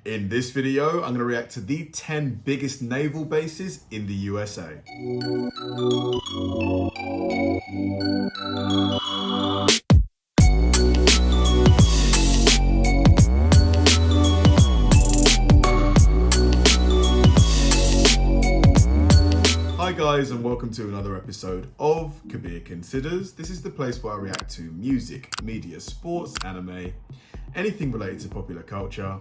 In this video, I'm going to react to the 10 biggest naval bases in the USA. Hi guys, and welcome to another episode of Kabir Considers. This is the place where I react to music, media, sports, anime, anything related to popular culture.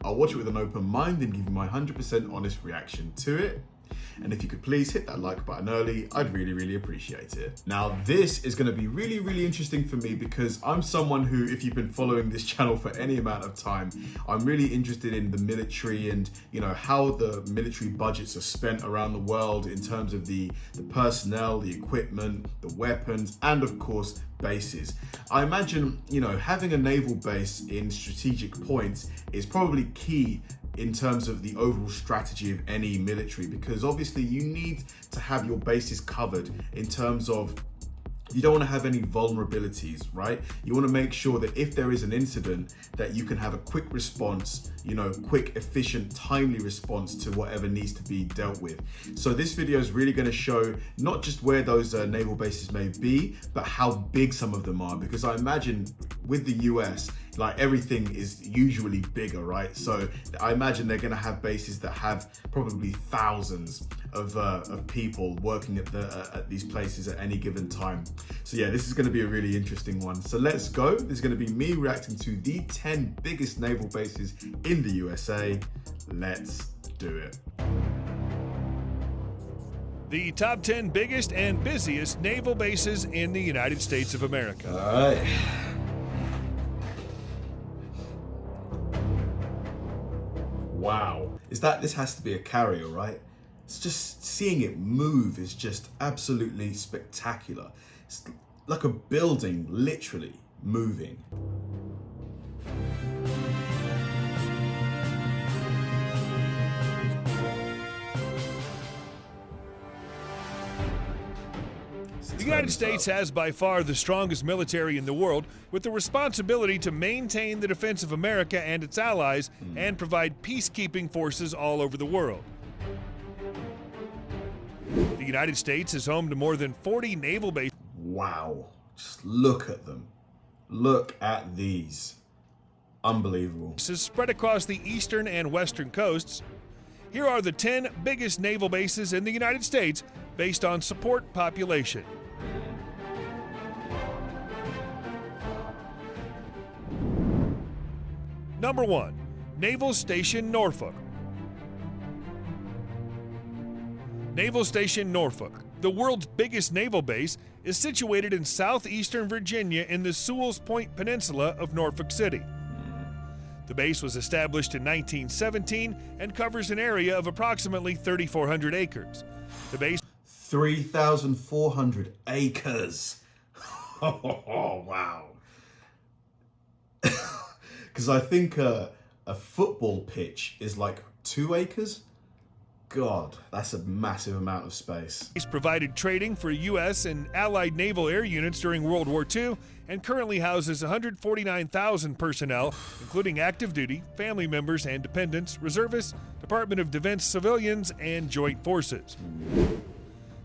I'll watch it with an open mind and give you my 100% honest reaction to it. And if you could please hit that like button early, I'd really appreciate it. Now, this is going to be really interesting for me because I'm someone who, if you've been following this channel for any amount of time, I'm really interested in the military and, how the military budgets are spent around the world in terms of the personnel, the equipment, the weapons, and of course, bases. I imagine, having a naval base in strategic points is probably key in terms of the overall strategy of any military, because obviously you need to have your bases covered in terms of you don't want to have any vulnerabilities, right? You want to make sure that if there is an incident that you can have a quick response, quick, efficient, timely response to whatever needs to be dealt with. So this video is really going to show not just where those naval bases may be, but how big some of them are, because I imagine with the US, like everything is usually bigger, right? So I imagine they're going to have bases that have probably thousands of people working at these places at any given time. So yeah, this is going to be a really interesting one. So let's go. This is going to be me reacting to the 10 biggest naval bases in the USA. Let's do it. The top 10 biggest and busiest naval bases in the United States of America. All right. Wow. This has to be a carrier, right? It's just seeing it move is just absolutely spectacular. It's like a building literally moving. The United States has by far the strongest military in the world, with the responsibility to maintain the defense of America and its allies and provide peacekeeping forces all over the world. The United States is home to more than 40 naval bases. Wow, just look at them. Look at these. Unbelievable. Spread across the eastern and western coasts. Here are the 10 biggest naval bases in the United States based on support population. Number 1, Naval Station Norfolk. Naval Station Norfolk, the world's biggest naval base, is situated in southeastern Virginia in the Sewell's Point Peninsula of Norfolk City. The base was established in 1917 and covers an area of approximately 3,400 acres. The base 3,400 acres. Oh, wow. Because I think a football pitch is like 2 acres. God, that's a massive amount of space. Base provided training for U.S. and Allied naval air units during World War II and currently houses 149,000 personnel, including active duty, family members and dependents, reservists, Department of Defense civilians, and joint forces.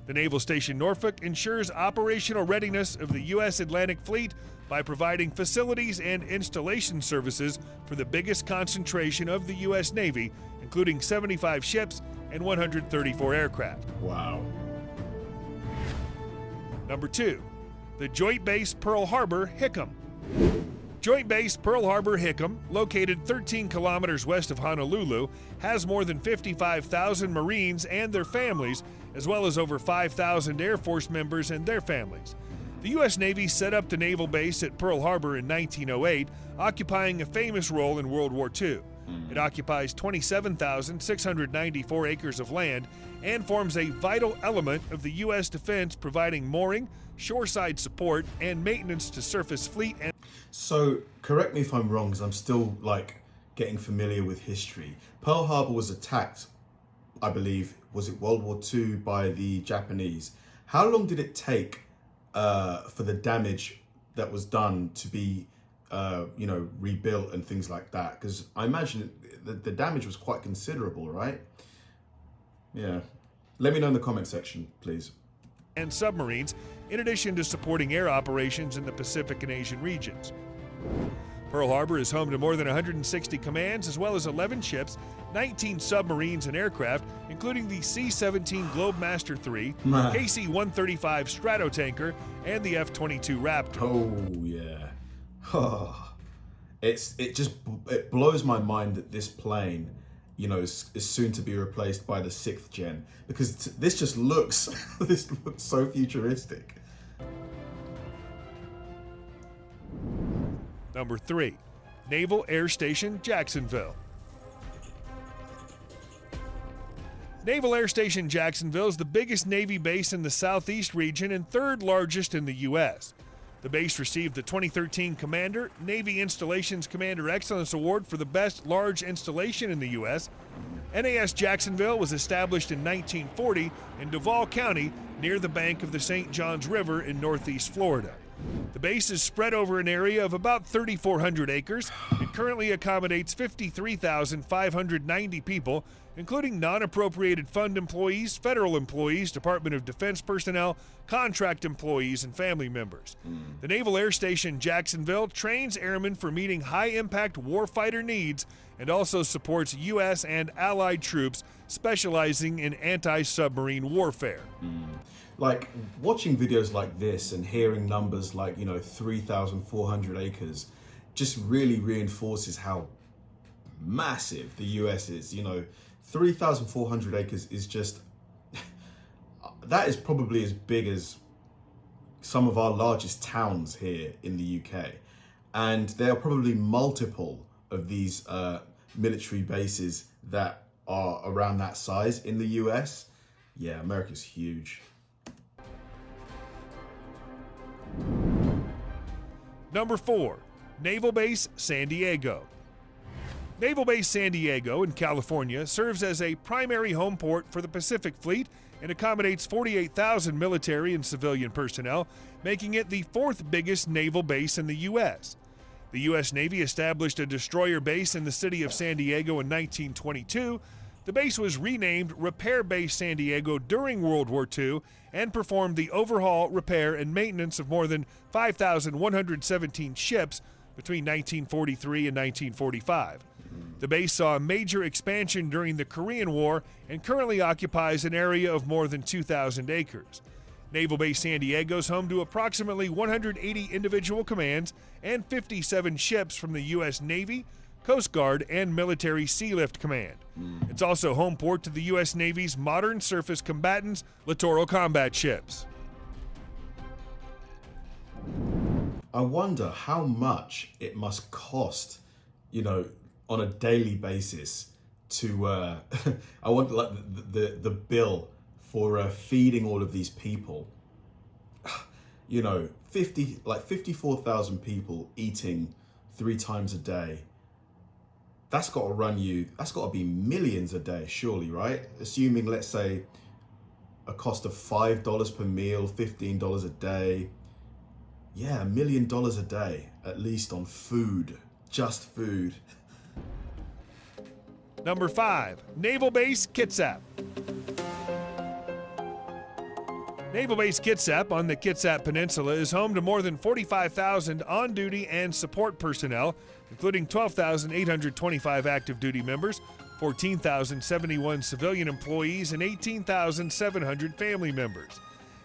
The Naval Station Norfolk ensures operational readiness of the U.S. Atlantic Fleet by providing facilities and installation services for the biggest concentration of the U.S. Navy, including 75 ships and 134 aircraft. Wow. Number 2, the Joint Base Pearl Harbor, Hickam. Joint Base Pearl Harbor, Hickam, located 13 kilometers west of Honolulu, has more than 55,000 Marines and their families, as well as over 5,000 Air Force members and their families. The U.S. Navy set up the naval base at Pearl Harbor in 1908, occupying a famous role in World War II. It occupies 27,694 acres of land and forms a vital element of the U.S. defense, providing mooring, shoreside support, and maintenance to surface fleet. So, correct me if I'm wrong, because I'm still getting familiar with history. Pearl Harbor was attacked, I believe, was it World War II by the Japanese? How long did it take for the damage that was done to be rebuilt and things like that? Because I imagine the damage was quite considerable, right? Yeah. Let me know in the comment section, please. And submarines, in addition to supporting air operations in the Pacific and Asian regions. Pearl Harbor is home to more than 160 commands, as well as 11 ships, 19 submarines and aircraft, including the C-17 Globemaster III, KC-135 Stratotanker, and the F-22 Raptor. Oh, yeah. It blows my mind that this plane, is soon to be replaced by the 6th gen, because this just looks, this looks so futuristic. Number 3, Naval Air Station Jacksonville. Naval Air Station Jacksonville is the biggest Navy base in the Southeast region and third largest in the U.S. The base received the 2013 Commander Navy Installations Commander Excellence Award for the best large installation in the U.S. NAS Jacksonville was established in 1940 in Duval County near the bank of the St. Johns River in northeast Florida. The base is spread over an area of about 3,400 acres and currently accommodates 53,590 people, including non-appropriated fund employees, federal employees, Department of Defense personnel, contract employees, and family members. The Naval Air Station Jacksonville trains airmen for meeting high-impact warfighter needs and also supports U.S. and allied troops specializing in anti-submarine warfare. Like, watching videos like this and hearing numbers like, 3,400 acres just really reinforces how massive the US is. 3,400 acres is just, that is probably as big as some of our largest towns here in the UK. And there are probably multiple of these military bases that are around that size in the US. Yeah, America's huge. Number 4, Naval Base San Diego. Naval Base San Diego in California serves as a primary home port for the Pacific Fleet and accommodates 48,000 military and civilian personnel, making it the 4th biggest naval base in the U.S. The U.S. Navy established a destroyer base in the city of San Diego in 1922. The base was renamed Repair Base San Diego during World War II and performed the overhaul, repair, and maintenance of more than 5,117 ships between 1943 and 1945. The base saw a major expansion during the Korean War and currently occupies an area of more than 2,000 acres. Naval Base San Diego is home to approximately 180 individual commands and 57 ships from the U.S. Navy, Coast Guard, and Military Sealift Command. It's also home port to the U.S. Navy's modern surface combatants, littoral combat ships. I wonder how much it must cost, on a daily basis to, I want like the bill for feeding all of these people. 54,000 people eating 3 times a day. That's got to be millions a day, surely, right? Assuming, let's say, a cost of $5 per meal, $15 a day. Yeah, $1 million a day, at least on food, just food. Number 5, Naval Base Kitsap. Naval Base Kitsap on the Kitsap Peninsula is home to more than 45,000 on-duty and support personnel, including 12,825 active duty members, 14,071 civilian employees, and 18,700 family members.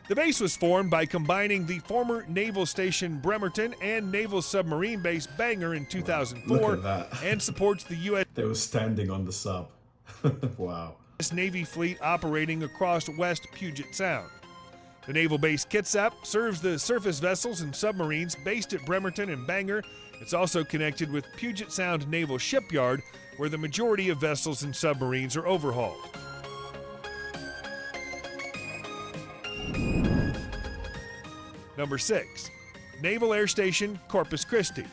The base was formed by combining the former Naval Station Bremerton and Naval Submarine Base Bangor in 2004. Look at that. And supports the U.S. They were standing on the sub. Wow. Navy fleet operating across West Puget Sound. The Naval Base Kitsap serves the surface vessels and submarines based at Bremerton and Bangor. It's also connected with Puget Sound Naval Shipyard, where the majority of vessels and submarines are overhauled. Number 6, Naval Air Station Corpus Christi.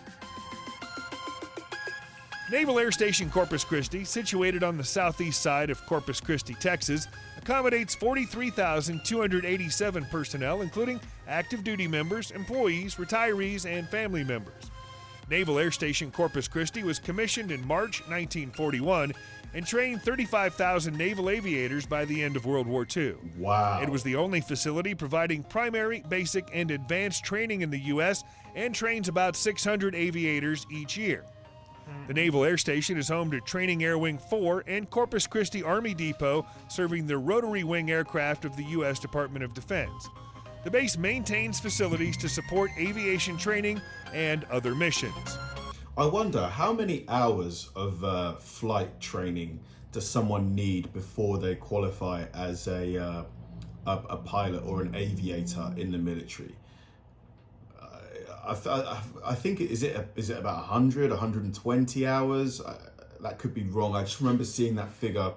Naval Air Station Corpus Christi, situated on the southeast side of Corpus Christi, Texas, accommodates 43,287 personnel, including active duty members, employees, retirees, and family members. Naval Air Station Corpus Christi was commissioned in March 1941 and trained 35,000 naval aviators by the end of World War II. Wow. It was the only facility providing primary, basic, and advanced training in the U.S. and trains about 600 aviators each year. The Naval Air Station is home to Training Air Wing 4 and Corpus Christi Army Depot, serving the rotary wing aircraft of the U.S. Department of Defense. The base maintains facilities to support aviation training and other missions. I wonder how many hours of flight training does someone need before they qualify as a pilot or an aviator in the military? I think is it about 100, 120 hours? That could be wrong. I just remember seeing that figure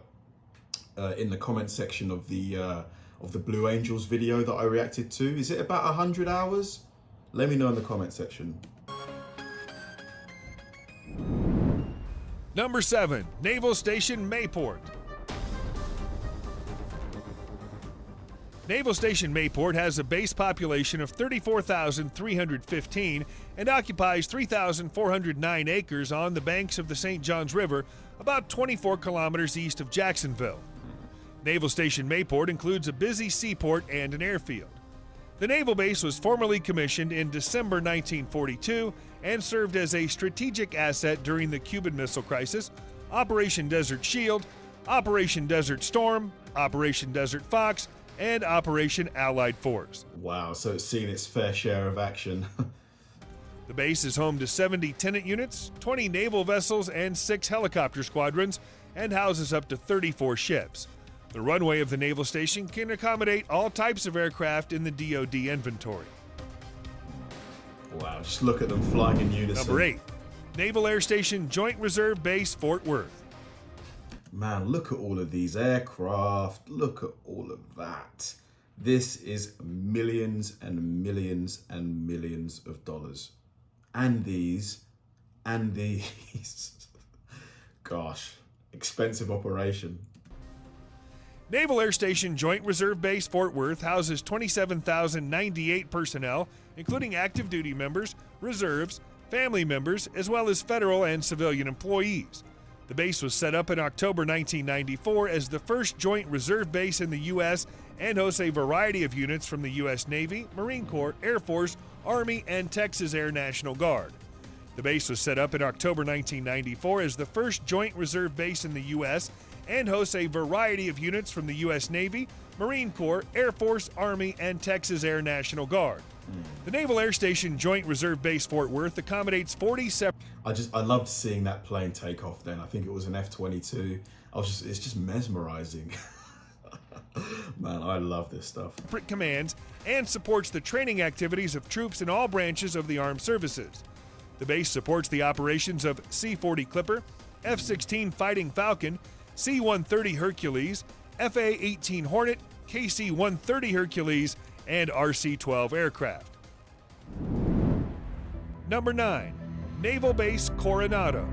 in the comment section of the Blue Angels video that I reacted to. Is it about 100 hours? Let me know in the comment section. Number 7, Naval Station Mayport. Naval Station Mayport has a base population of 34,315 and occupies 3,409 acres on the banks of the St. Johns River, about 24 kilometers east of Jacksonville. Naval Station Mayport includes a busy seaport and an airfield. The naval base was formally commissioned in December 1942 and served as a strategic asset during the Cuban Missile Crisis, Operation Desert Shield, Operation Desert Storm, Operation Desert Fox, and Operation Allied Force. Wow, so it's seen its fair share of action. The base is home to 70 tenant units, 20 naval vessels, and 6 helicopter squadrons, and houses up to 34 ships. The runway of the naval station can accommodate all types of aircraft in the DoD inventory. Wow, just look at them flying in unison. Number 8, Naval Air Station Joint Reserve Base, Fort Worth. Man, look at all of these aircraft. Look at all of that. This is millions and millions and millions of dollars. And these. Gosh, expensive operation. Naval Air Station Joint Reserve Base Fort Worth houses 27,098 personnel, including active duty members, reserves, family members, as well as federal and civilian employees. The base was set up in October 1994 as the first joint reserve base in the U.S. and hosts a variety of units from the U.S. Navy, Marine Corps, Air Force, Army, and Texas Air National Guard. The base was set up in October 1994 as the first joint reserve base in the U.S. and hosts a variety of units from the U.S. Navy, Marine Corps, Air Force, Army, and Texas Air National Guard. The Naval Air Station Joint Reserve Base Fort Worth accommodates 40 separate... I loved seeing that plane take off then. I think it was an F-22. It's just mesmerizing. Man, I love this stuff. ...commands and supports the training activities of troops in all branches of the armed services. The base supports the operations of C-40 Clipper, F-16 Fighting Falcon, C-130 Hercules, FA-18 Hornet, KC-130 Hercules, and RC-12 aircraft. Number 9, Naval Base Coronado.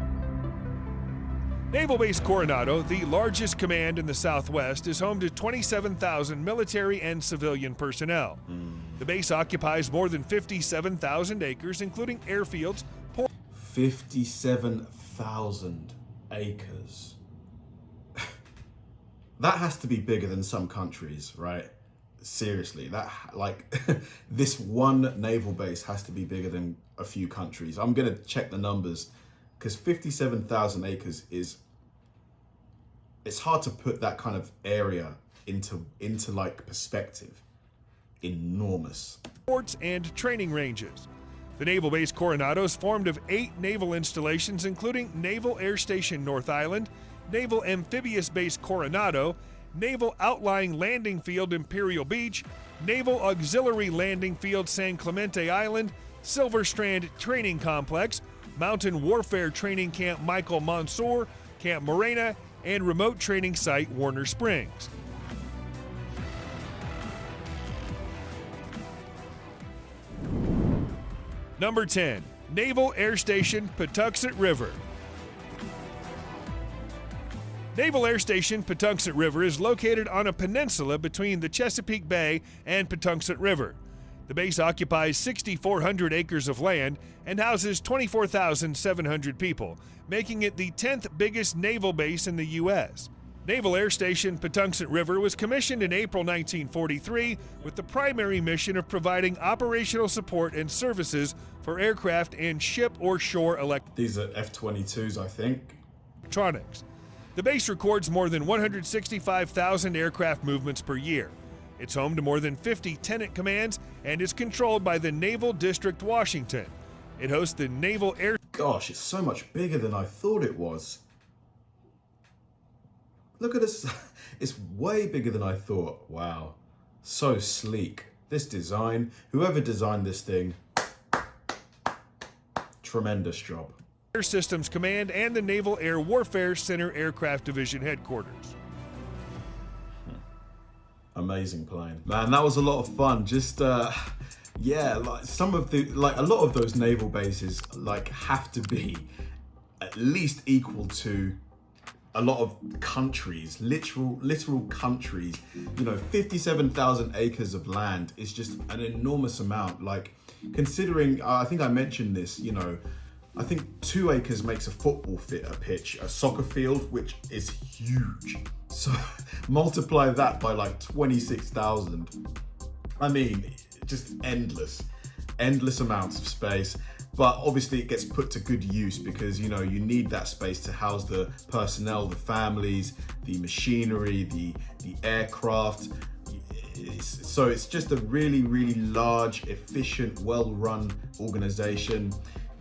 Naval Base Coronado, the largest command in the Southwest, is home to 27,000 military and civilian personnel. The base occupies more than 57,000 acres, including airfields. 57,000 acres. That has to be bigger than some countries, right? Seriously, this one naval base has to be bigger than a few countries. I'm gonna check the numbers because 57,000 acres it's hard to put that kind of area into like perspective. Enormous. Ports and training ranges. The Naval Base Coronado is formed of 8 naval installations, including Naval Air Station North Island, Naval Amphibious Base Coronado, Naval Outlying Landing Field Imperial Beach, Naval Auxiliary Landing Field San Clemente Island, Silver Strand Training Complex, Mountain Warfare Training Camp Michael Monsoor, Camp Morena, and Remote Training Site Warner Springs. Number 10, Naval Air Station Patuxent River. Naval Air Station Patuxent River is located on a peninsula between the Chesapeake Bay and Patuxent River. The base occupies 6,400 acres of land and houses 24,700 people, making it the 10th biggest naval base in the U.S. Naval Air Station Patuxent River was commissioned in April 1943 with the primary mission of providing operational support and services for aircraft and ship or shore These are F-22s, I think. electronics. The base records more than 165,000 aircraft movements per year. It's home to more than 50 tenant commands and is controlled by the Naval District Washington. It hosts the Naval Air... Gosh, it's so much bigger than I thought it was. Look at this. It's way bigger than I thought. Wow. So sleek. This design, whoever designed this thing, tremendous job. Air Systems Command and the Naval Air Warfare Center Aircraft Division headquarters. Amazing plane. Man, that was a lot of fun. Just, yeah, like some of the, like a lot of those naval bases, like have to be at least equal to a lot of countries, literal countries. You know, 57,000 acres of land is just an enormous amount. Like, considering, I think I mentioned this, you know, I think 2 acres makes a football pitch, a soccer field, which is huge. So multiply that by like 26,000. I mean, just endless amounts of space. But obviously it gets put to good use because, you know, you need that space to house the personnel, the families, the machinery, the aircraft. So it's just a really, really large, efficient, well-run organization.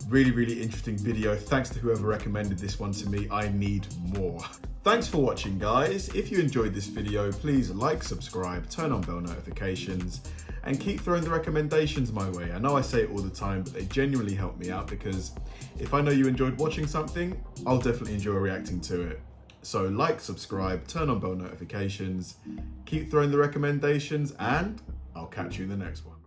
Really interesting video. Thanks to whoever recommended this one to me. I need more. Thanks for watching, guys. If you enjoyed this video, please like, subscribe, turn on bell notifications, and keep throwing the recommendations my way. I know I say it all the time, but they genuinely help me out because if I know you enjoyed watching something, I'll definitely enjoy reacting to it. So like, subscribe, turn on bell notifications, keep throwing the recommendations, and I'll catch you in the next one.